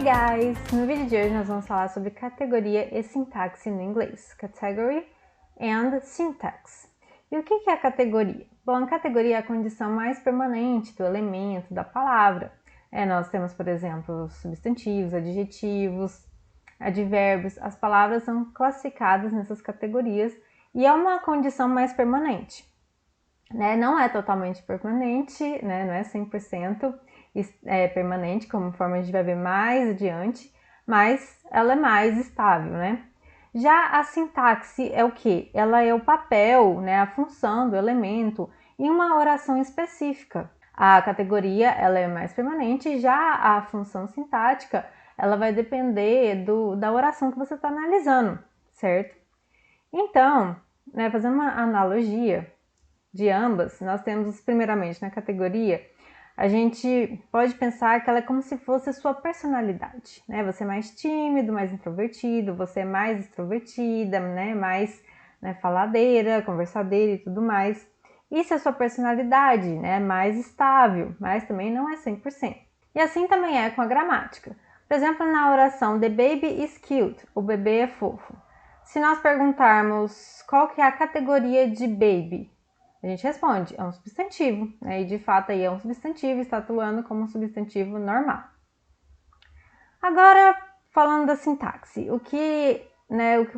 guys! No vídeo de hoje nós vamos falar sobre categoria e sintaxe no inglês. Category and syntax. E o que é a categoria? Bom, a categoria é a condição mais permanente do elemento, da palavra. Nós temos, por exemplo, substantivos, adjetivos, advérbios. As palavras são classificadas nessas categorias e é uma condição mais permanente. Não é totalmente permanente, não é 100% permanente, como forma a gente vai ver mais adiante, mas ela é mais estável, Já a sintaxe é o que? Ela é o papel, a função do elemento em uma oração específica. A categoria ela é mais permanente, já a função sintática ela vai depender da oração que você está analisando, certo? Então, fazendo uma analogia de ambas, nós temos primeiramente na categoria, a gente pode pensar que ela é como se fosse a sua personalidade, Você é mais tímido, mais introvertido, você é mais extrovertida, mais faladeira, conversadeira e tudo mais. Isso é a sua personalidade, mais estável, mas também não é 100%. E assim também é com a gramática. Por exemplo, na oração The baby is cute, o bebê é fofo. Se nós perguntarmos qual que é a categoria de baby, a gente responde, é um substantivo, e de fato aí é um substantivo, está atuando como um substantivo normal. Agora, falando da sintaxe,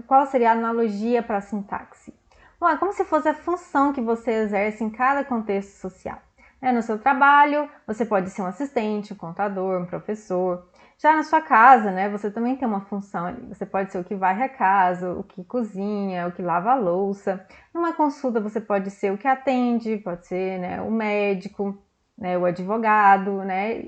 qual seria a analogia para a sintaxe? Bom, é como se fosse a função que você exerce em cada contexto social. No seu trabalho, você pode ser um assistente, um contador, um professor. Já na sua casa, você também tem uma função ali. Você pode ser o que varre a casa, o que cozinha, o que lava a louça. Numa consulta, você pode ser o que atende, pode ser o médico, o advogado,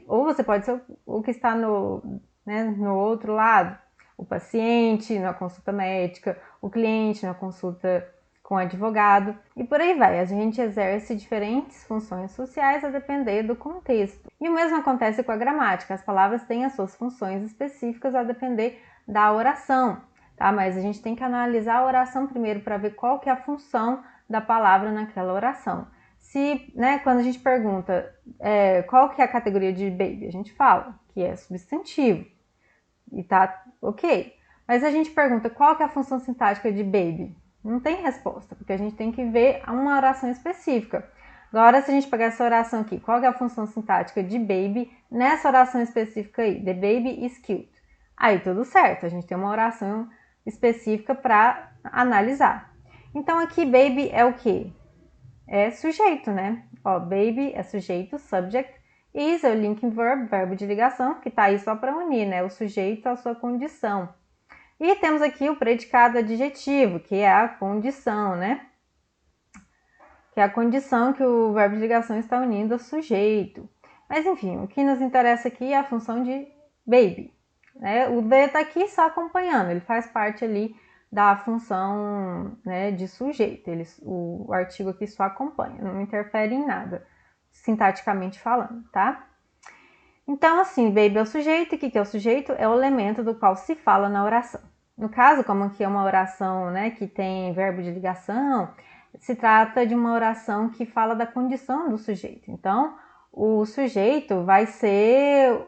Ou você pode ser o que está no outro lado, o paciente na consulta médica, o cliente na consulta com advogado e por aí vai. A gente exerce diferentes funções sociais a depender do contexto. E o mesmo acontece com a gramática. As palavras têm as suas funções específicas a depender da oração, tá? Mas a gente tem que analisar a oração primeiro para ver qual que é a função da palavra naquela oração. Quando a gente pergunta qual que é a categoria de baby, a gente fala que é substantivo e tá ok. Mas a gente pergunta qual que é a função sintática de baby. Não tem resposta, porque a gente tem que ver uma oração específica. Agora, se a gente pegar essa oração aqui, qual é a função sintática de baby nessa oração específica aí? The baby is cute. Aí, tudo certo, a gente tem uma oração específica para analisar. Então, aqui, baby é o quê? É sujeito, baby é sujeito, subject, is é o linking verb, verbo de ligação, que está aí só para unir, o sujeito à sua condição. E temos aqui o predicado adjetivo, que é a condição, Que é a condição que o verbo de ligação está unindo ao sujeito. Mas enfim, o que nos interessa aqui é a função de baby. O the está aqui só acompanhando, ele faz parte ali da função de sujeito. O artigo aqui só acompanha, não interfere em nada, sintaticamente falando, tá? Então, assim, baby é o sujeito, e o que é o sujeito? É o elemento do qual se fala na oração. No caso, como aqui é uma oração que tem verbo de ligação, se trata de uma oração que fala da condição do sujeito. Então, o sujeito vai ser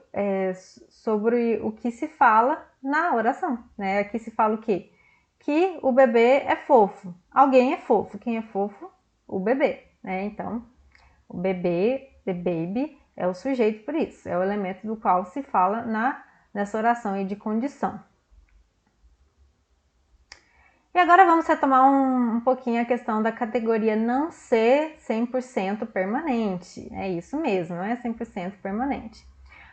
sobre o que se fala na oração. Aqui se fala o quê? Que o bebê é fofo. Alguém é fofo. Quem é fofo? O bebê. Então, o bebê, the baby, é o sujeito por isso. É o elemento do qual se fala nessa oração aí de condição. E agora vamos retomar um pouquinho a questão da categoria não ser 100% permanente. É isso mesmo, não é 100% permanente.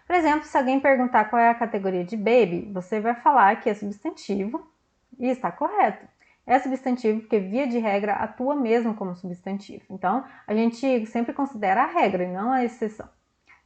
Por exemplo, se alguém perguntar qual é a categoria de baby, você vai falar que é substantivo e está correto. É substantivo porque, via de regra, atua mesmo como substantivo. Então, a gente sempre considera a regra e não a exceção.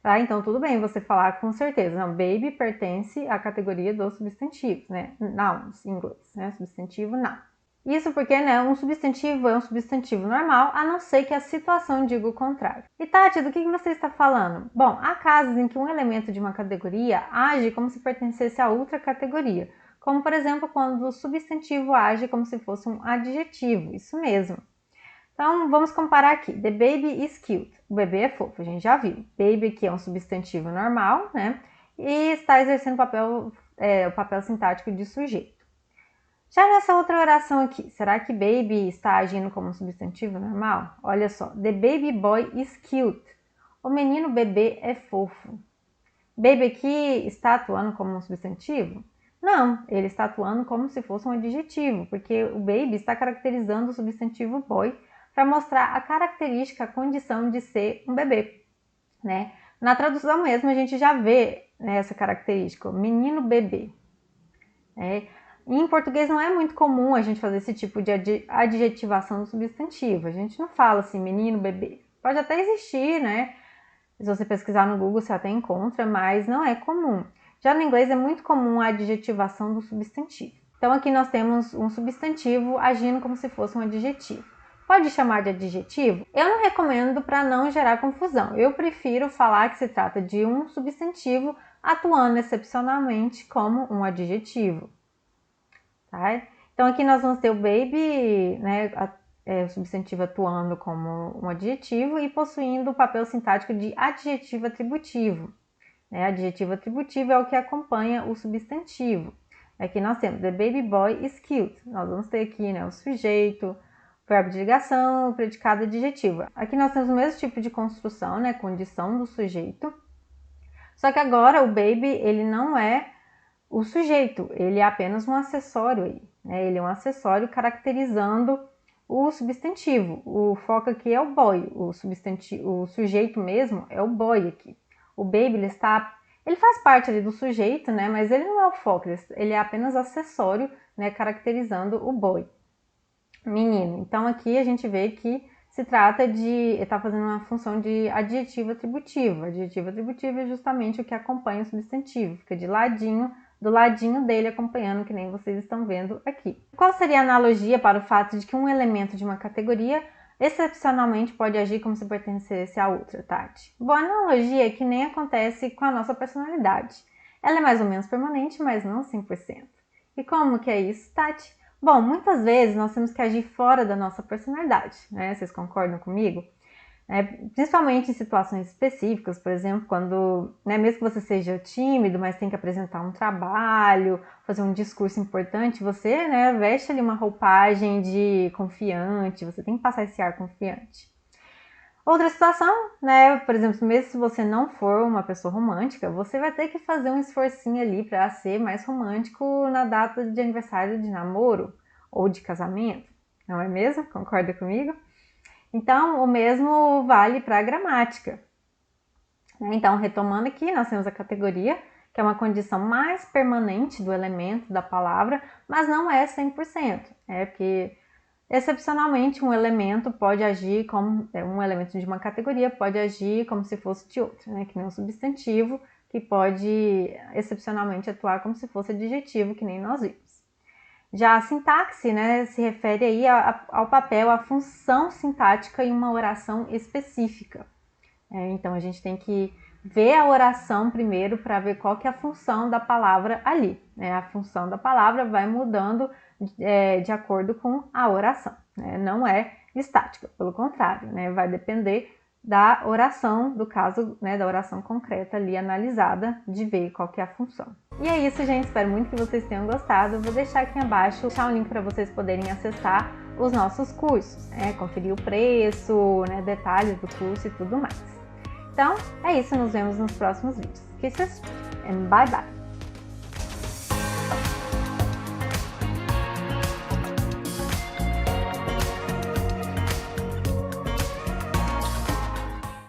Tá? Então, tudo bem você falar com certeza. Não, baby pertence à categoria dos substantivos, Nouns, em inglês, Substantivo, noun. Isso porque, um substantivo é um substantivo normal, a não ser que a situação diga o contrário. E, Tati, do que você está falando? Bom, há casos em que um elemento de uma categoria age como se pertencesse a outra categoria. Como, por exemplo, quando o substantivo age como se fosse um adjetivo. Isso mesmo. Então, vamos comparar aqui. The baby is cute. O bebê é fofo, a gente já viu. Baby aqui é um substantivo normal, e está exercendo o papel sintático de sujeito. Já nessa outra oração aqui, será que baby está agindo como um substantivo normal? Olha só, the baby boy is cute. O menino bebê é fofo. Baby aqui está atuando como um substantivo? Não, ele está atuando como se fosse um adjetivo, porque o baby está caracterizando o substantivo boy para mostrar a característica, a condição de ser um bebê, né? Na tradução mesmo a gente já vê, né, essa característica, menino bebê. Em português não é muito comum a gente fazer esse tipo de adjetivação do substantivo. A gente não fala assim, menino bebê. Pode até existir, né? Se você pesquisar no Google, você até encontra, mas não é comum. Já no inglês é muito comum a adjetivação do substantivo. Então aqui nós temos um substantivo agindo como se fosse um adjetivo. Pode chamar de adjetivo? Eu não recomendo para não gerar confusão. Eu prefiro falar que se trata de um substantivo atuando excepcionalmente como um adjetivo. Tá? Então aqui nós vamos ter o baby, né, o substantivo atuando como um adjetivo e possuindo o papel sintático de adjetivo atributivo. Adjetivo atributivo é o que acompanha o substantivo. Aqui nós temos the baby boy is cute. Nós vamos ter aqui, né, o sujeito, verbo de ligação, o predicado adjetivo. Aqui nós temos o mesmo tipo de construção, né, condição do sujeito. Só que agora o baby, ele não é o sujeito, ele é apenas um acessório aí, né? Ele é um acessório caracterizando o substantivo. O foco aqui é o boy, o sujeito mesmo é o boy aqui. O baby, ele faz parte ali do sujeito, né? Mas ele não é o foco, ele é apenas acessório, né? Caracterizando o boy, menino. Então aqui a gente vê que se trata de, está fazendo uma função de adjetivo atributivo. Adjetivo atributivo é justamente o que acompanha o substantivo, fica de ladinho, do ladinho dele acompanhando, que nem vocês estão vendo aqui. Qual seria a analogia para o fato de que um elemento de uma categoria excepcionalmente pode agir como se pertencesse a outra, Tati? Bom, a analogia é que nem acontece com a nossa personalidade. Ela é mais ou menos permanente, mas não 100%. E como que é isso, Tati? Bom, muitas vezes nós temos que agir fora da nossa personalidade, né? Vocês concordam comigo? Principalmente em situações específicas, por exemplo, quando, né, mesmo que você seja tímido, mas tem que apresentar um trabalho, fazer um discurso importante, você, né, veste ali uma roupagem de confiante, você tem que passar esse ar confiante. Outra situação, né, por exemplo, mesmo se você não for uma pessoa romântica, você vai ter que fazer um esforcinho ali para ser mais romântico na data de aniversário de namoro ou de casamento, não é mesmo? Concorda comigo? Então, o mesmo vale para a gramática. Então, retomando aqui, nós temos a categoria, que é uma condição mais permanente do elemento da palavra, mas não é 100%. Porque, excepcionalmente, um elemento pode agir como, um elemento de uma categoria pode agir como se fosse de outra, né? Que nem um substantivo, que pode, excepcionalmente, atuar como se fosse adjetivo, que nem nós vimos. Já a sintaxe, né, se refere aí ao papel, à função sintática em uma oração específica. Então, a gente tem que ver a oração primeiro para ver qual que é a função da palavra ali. A função da palavra vai mudando de acordo com a oração. Não é estática, pelo contrário, vai depender da oração, do caso, da oração concreta ali analisada, de ver qual que é a função. E é isso, gente. Espero muito que vocês tenham gostado. Vou deixar aqui abaixo um link para vocês poderem acessar os nossos cursos, conferir o preço, detalhes do curso e tudo mais. Então, é isso. Nos vemos nos próximos vídeos. Kisses and bye bye!